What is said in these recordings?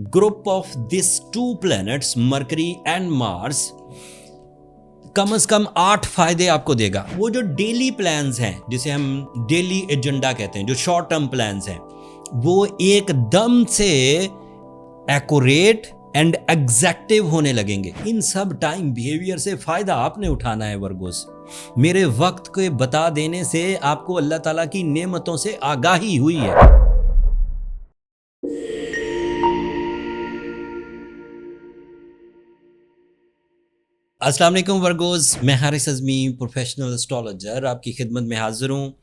Group of this two planets Mercury and Mars कम से कम 8 फायदे आपको देगा। वो जो डेली प्लान्स हैं, जिसे हम डेली एजेंडा कहते हैं, जो शॉर्ट टर्म प्लान्स हैं, वो एकदम से एक्यूरेट एंड एग्जैक्टिव होने लगेंगे। इन सब टाइम बिहेवियर से फायदा आपने उठाना है वर्गोस। मेरे वक्त को बता देने से आपको अल्लाह ताला की नेमतों से आगाही हुई है। अस्सलाम वालेकुम वर्गोस, मैं हारिस अज़मी प्रोफेशनल एस्ट्रोलॉजर आपकी खिदमत में हाजिर हूँ।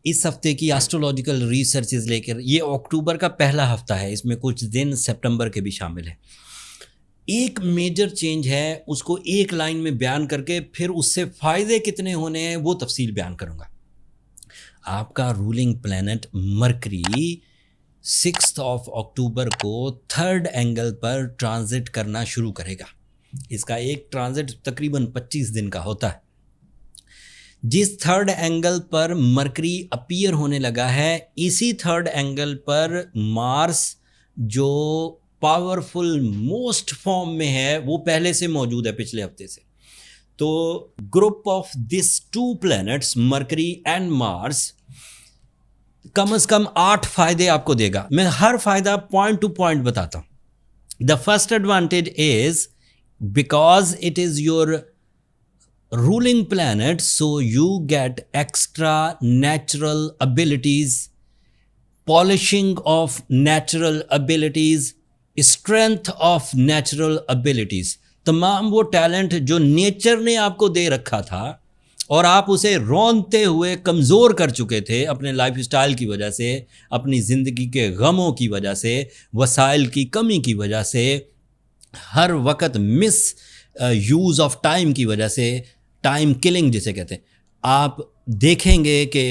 इस हफ्ते की एस्ट्रोलॉजिकल रिसर्चेज लेकर, ये अक्टूबर का पहला हफ्ता है, इसमें कुछ दिन सितंबर के भी शामिल हैं। एक मेजर चेंज है, उसको एक लाइन में बयान करके फिर उससे फ़ायदे कितने होने हैं वो तफसील बयान करूँगा। आपका रूलिंग प्लैनेट मरकरी 6 अक्टूबर को 3rd एंगल पर ट्रांजिट करना शुरू करेगा। इसका एक ट्रांजिट तकरीबन 25 दिन का होता है। जिस 3rd एंगल पर मरकरी अपीयर होने लगा है, इसी 3rd एंगल पर मार्स जो पावरफुल मोस्ट फॉर्म में है वो पहले से मौजूद है, पिछले हफ्ते से। तो group of this two planets Mercury and Mars कम से कम 8 फायदे आपको देगा। मैं हर फायदा पॉइंट टू पॉइंट बताता हूं। The first advantage is because it is your ruling planet, so you get extra natural abilities, polishing of natural abilities, strength of natural abilities। तमाम वो टैलेंट जो नेचर ने आपको दे रखा था और आप उसे रौंदते हुए कमज़ोर कर चुके थे अपने लाइफ स्टाइल की वजह से, अपनी ज़िंदगी के गमों की वजह से, वसाइल की कमी की वजह से, हर वक्त मिस यूज़ ऑफ टाइम की वजह से, टाइम किलिंग जिसे कहते हैं, आप देखेंगे कि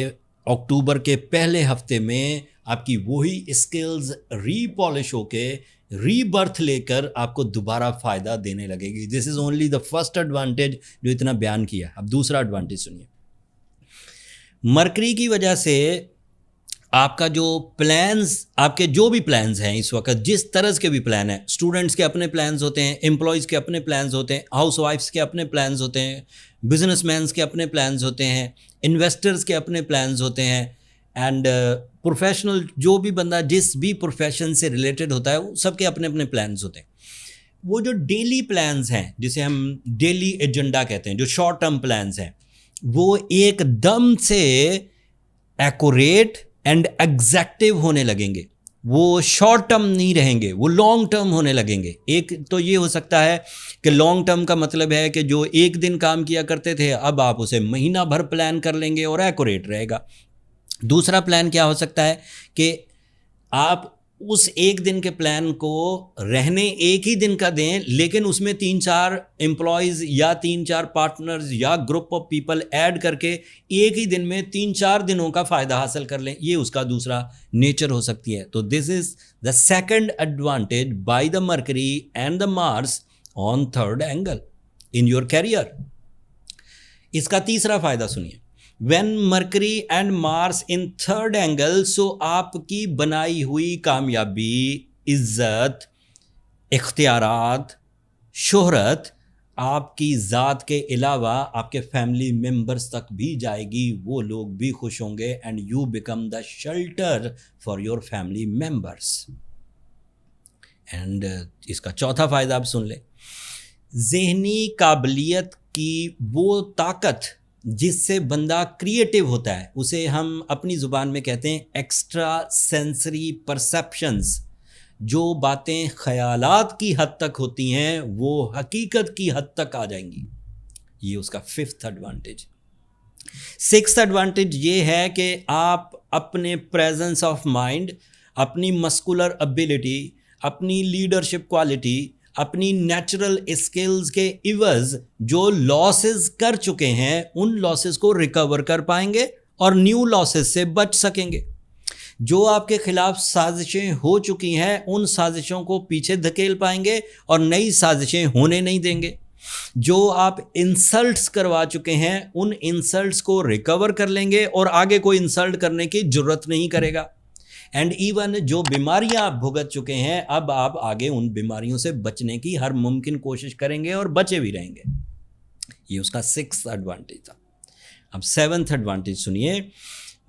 अक्टूबर के पहले हफ्ते में आपकी वही स्किल्स रीपॉलिश होके रीबर्थ लेकर आपको दोबारा फ़ायदा देने लगेगी। This is only the first advantage जो इतना बयान किया। अब दूसरा एडवांटेज सुनिए। मरकरी की वजह से आपका जो प्लान्स, आपके जो भी प्लान्स हैं इस वक्त, जिस तरह के भी प्लान हैं, स्टूडेंट्स के अपने प्लान्स होते हैं, एम्प्लॉयज़ के अपने प्लान्स होते हैं, हाउसवाइफ्स के अपने प्लान्स होते हैं, बिजनेसमैन्स के अपने प्लान्स होते हैं, इन्वेस्टर्स के अपने प्लान्स होते हैं, एंड प्रोफेशनल जो भी बंदा जिस भी प्रोफेशन से रिलेटेड होता है, वो सबके अपने अपने प्लान्स होते हैं। वो जो डेली प्लान्स हैं, जिसे हम डेली एजेंडा कहते हैं, जो शॉर्ट टर्म प्लान्स हैं, वो एकदम से एक्यूरेट एंड एग्जैक्टिव होने लगेंगे। वो शॉर्ट टर्म नहीं रहेंगे, वो लॉन्ग टर्म होने लगेंगे। एक तो ये हो सकता है कि लॉन्ग टर्म का मतलब है कि जो एक दिन काम किया करते थे, अब आप उसे महीना भर प्लान कर लेंगे और एक्यूरेट रहेगा। दूसरा प्लान क्या हो सकता है कि आप उस एक दिन के प्लान को रहने एक ही दिन का दें, लेकिन उसमें 3-4 एम्प्लॉयज़ या 3-4 पार्टनर्स या ग्रुप ऑफ पीपल ऐड करके एक ही दिन में 3-4 दिनों का फ़ायदा हासिल कर लें। ये उसका दूसरा नेचर हो सकती है। तो this is the second advantage by the Mercury and the Mars on 3rd angle in your career. इसका तीसरा फ़ायदा सुनिए। When Mercury and Mars in 3rd angle, so आपकी बनाई हुई कामयाबी, इज्जत, इख्तियारात, शोहरत आपकी ज़ात के अलावा आपके फैमिली मेम्बर्स तक भी जाएगी। वो लोग भी खुश होंगे and you become the shelter for your family members. And इसका चौथा फ़ायदा आप सुन लें। ज़हनी काबिलियत की वो ताकत जिससे बंदा क्रिएटिव होता है, उसे हम अपनी ज़ुबान में कहते हैं एक्स्ट्रा सेंसरी परसेप्शंस। जो बातें ख़यालात की हद तक होती हैं वो हकीकत की हद तक आ जाएंगी। ये उसका 5th एडवांटेज। 6th एडवांटेज ये है कि आप अपने प्रेजेंस ऑफ माइंड, अपनी मस्कुलर एबिलिटी, अपनी लीडरशिप क्वालिटी, अपनी नेचुरल स्किल्स के इवज़ जो लॉसेस कर चुके हैं, उन लॉसेस को रिकवर कर पाएंगे और न्यू लॉसेस से बच सकेंगे। जो आपके खिलाफ साजिशें हो चुकी हैं, उन साजिशों को पीछे धकेल पाएंगे और नई साजिशें होने नहीं देंगे। जो आप इंसल्ट्स करवा चुके हैं, उन इंसल्ट्स को रिकवर कर लेंगे और आगे कोई इंसल्ट करने की जरूरत नहीं करेगा। एंड इवन जो बीमारियां आप भुगत चुके हैं, अब आप आगे उन बीमारियों से बचने की हर मुमकिन कोशिश करेंगे और बचे भी रहेंगे। ये उसका 6th एडवांटेज था। अब 7th एडवांटेज सुनिए।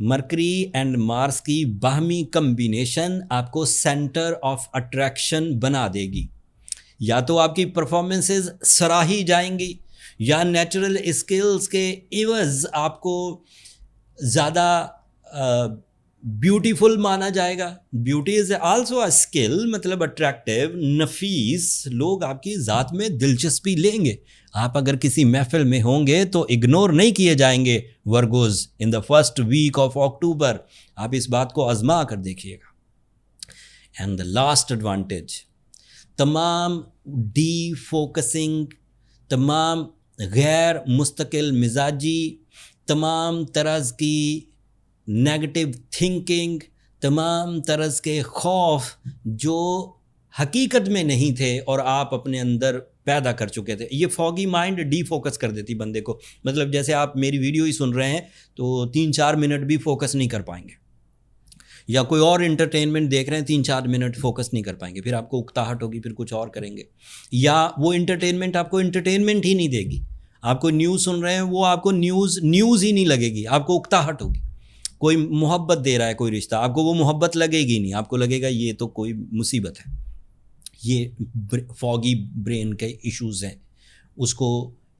मरकरी एंड मार्स की बाहमी कम्बिनेशन आपको सेंटर ऑफ अट्रैक्शन बना देगी। या तो आपकी परफॉर्मेंसेस सराही जाएंगी, या नेचुरल स्किल्स के एवज आपको ज़्यादा ब्यूटीफुल माना जाएगा। Beauty is also a skill, मतलब अट्रैक्टिव, नफीस, लोग आपकी ज़ात में दिलचस्पी लेंगे। आप अगर किसी महफिल में होंगे तो इग्नोर नहीं किए जाएंगे Virgos in the first week of October. आप इस बात को आजमा कर देखिएगा। एंड द लास्ट एडवांटेज, तमाम डी फोकसिंग, तमाम गैर मुस्तकिल मिजाजी, तमाम तरह की नेगेटिव थिंकिंग, तमाम तरह के खौफ जो हकीकत में नहीं थे और आप अपने अंदर पैदा कर चुके थे, ये फॉगी माइंड डी फोकस कर देती बंदे को। मतलब जैसे आप मेरी वीडियो ही सुन रहे हैं तो 3-4 मिनट भी फोकस नहीं कर पाएंगे, या कोई और इंटरटेनमेंट देख रहे हैं 3-4 मिनट फोकस नहीं कर पाएंगे, फिर आपको उकताहट होगी, फिर कुछ और करेंगे। या वो इंटरटेनमेंट आपको इंटरटेनमेंट ही नहीं देगी। आप कोई न्यूज़ सुन रहे हैं, वो आपको न्यूज़ ही नहीं लगेगी, आपको उकताहट होगी। कोई मोहब्बत दे रहा है कोई रिश्ता, आपको वो मोहब्बत लगेगी नहीं, आपको लगेगा ये तो कोई मुसीबत है। ये फॉगी ब्रेन के इश्यूज़ हैं, उसको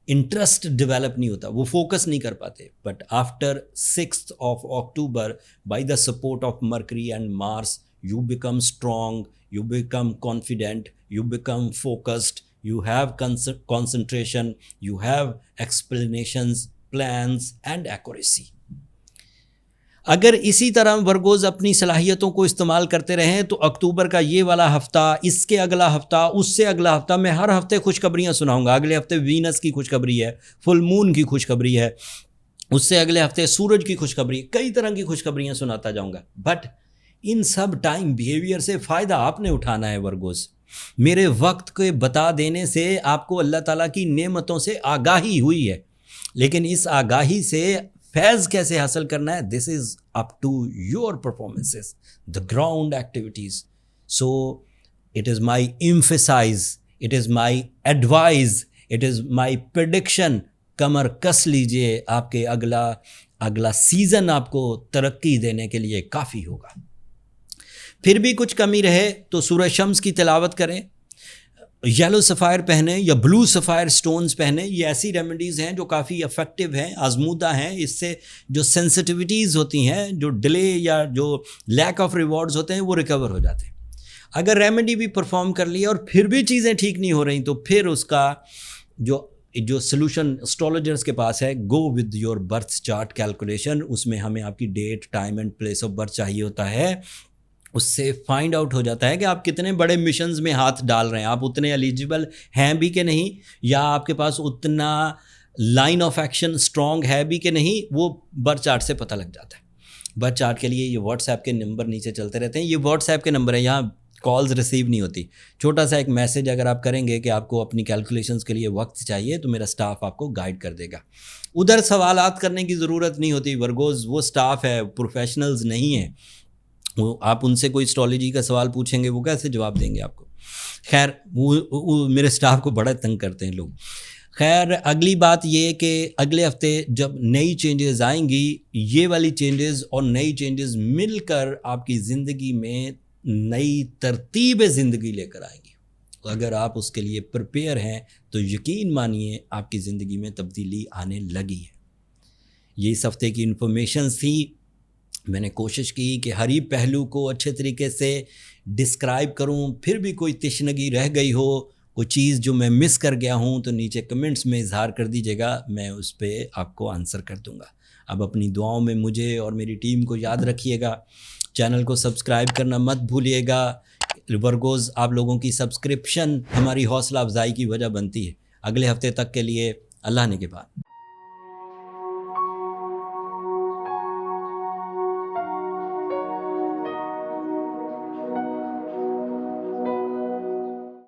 इंटरेस्ट डेवलप नहीं होता, वो फोकस नहीं कर पाते। But after 6th of October, by the support of Mercury and Mars, you become strong, you become confident, you become focused, you have concentration, you have explanations, plans and accuracy. अगर इसी तरह Virgos अपनी सलाहियतों को इस्तेमाल करते रहें तो अक्टूबर का ये वाला हफ्ता, इसके अगला हफ्ता, उससे अगला हफ्ता, मैं हर हफ्ते खुशखबरियाँ सुनाऊंगा। अगले हफ्ते वीनस की खुशखबरी है, फुल मून की खुशखबरी है, उससे अगले हफ्ते सूरज की खुशखबरी, कई तरह की खुशखबरियाँ सुनाता जाऊंगा। बट इन सब टाइम बिहेवियर से फ़ायदा आपने उठाना है वर्गोज। मेरे वक्त के बता देने से आपको अल्लाह ताला की नेमतों से आगाही हुई है, लेकिन इस आगाही से फैज़ कैसे हासिल करना है, this is up to your performances, the ground activities. So it is my emphasise, it is my advise, it is my prediction. कमर कस लीजिए, आपके अगला सीज़न आपको तरक्की देने के लिए काफ़ी होगा। फिर भी कुछ कमी रहे तो सूरह शम्स की तिलावत करें, येलो सफ़ायर पहने या ब्लू सफ़ायर स्टोन्स पहने। ये ऐसी रेमेडीज़ हैं जो काफ़ी इफ़ेक्टिव हैं, आजमूदा हैं। इससे जो सेंसिटिविटीज़ होती हैं, जो डिले या जो लैक ऑफ रिवॉर्ड्स होते हैं, वो रिकवर हो जाते हैं। अगर रेमेडी भी परफॉर्म कर ली और फिर भी चीज़ें ठीक नहीं हो रही, तो फिर उसका जो सोल्यूशन एस्ट्रोलॉजर्स के पास है, go with your birth chart calculation. उसमें हमें आपकी date, time and place of birth चाहिए होता है। उससे फाइंड आउट हो जाता है कि आप कितने बड़े मिशंस में हाथ डाल रहे हैं, आप उतने एलिजिबल हैं भी कि नहीं, या आपके पास उतना लाइन ऑफ एक्शन स्ट्रॉन्ग है भी कि नहीं, वो बर्थ चार्ट से पता लग जाता है। बर्थ चार्ट के लिए ये व्हाट्सएप के नंबर नीचे चलते रहते हैं, ये व्हाट्सएप के नंबर है, यहाँ कॉल्स रिसीव नहीं होती। छोटा सा एक मैसेज अगर आप करेंगे कि आपको अपनी कैलकुलेशंस के लिए वक्त चाहिए, तो मेरा स्टाफ आपको गाइड कर देगा। उधर सवालात करने की ज़रूरत नहीं होती वर्गोज, वो स्टाफ है, प्रोफेशनल्स नहीं है। वो आप उनसे कोई एस्ट्रोलॉजी का सवाल पूछेंगे, वो कैसे जवाब देंगे आपको। खैर वो मेरे स्टाफ को बड़ा तंग करते हैं लोग। खैर अगली बात ये कि अगले हफ्ते जब नई चेंजेस आएंगी, ये वाली चेंजेस और नई चेंजेस मिलकर आपकी ज़िंदगी में नई तरतीब ज़िंदगी लेकर आएंगी। अगर आप उसके लिए प्रिपेयर हैं तो यकीन मानिए आपकी ज़िंदगी में तब्दीली आने लगी है। ये इस हफ्ते की इन्फॉर्मेशन थी। मैंने कोशिश की कि हर ही पहलू को अच्छे तरीके से डिस्क्राइब करूं। फिर भी कोई तिश्नगी रह गई हो, कोई चीज़ जो मैं मिस कर गया हूं, तो नीचे कमेंट्स में इजहार कर दीजिएगा, मैं उस पर आपको आंसर कर दूंगा। अब अपनी दुआओं में मुझे और मेरी टीम को याद रखिएगा। चैनल को सब्सक्राइब करना मत भूलिएगा। वर्गोज़ आप लोगों की सब्सक्रिप्शन हमारी हौसला अफजाई की वजह बनती है। अगले हफ्ते तक के लिए अल्लाह ने के बाद।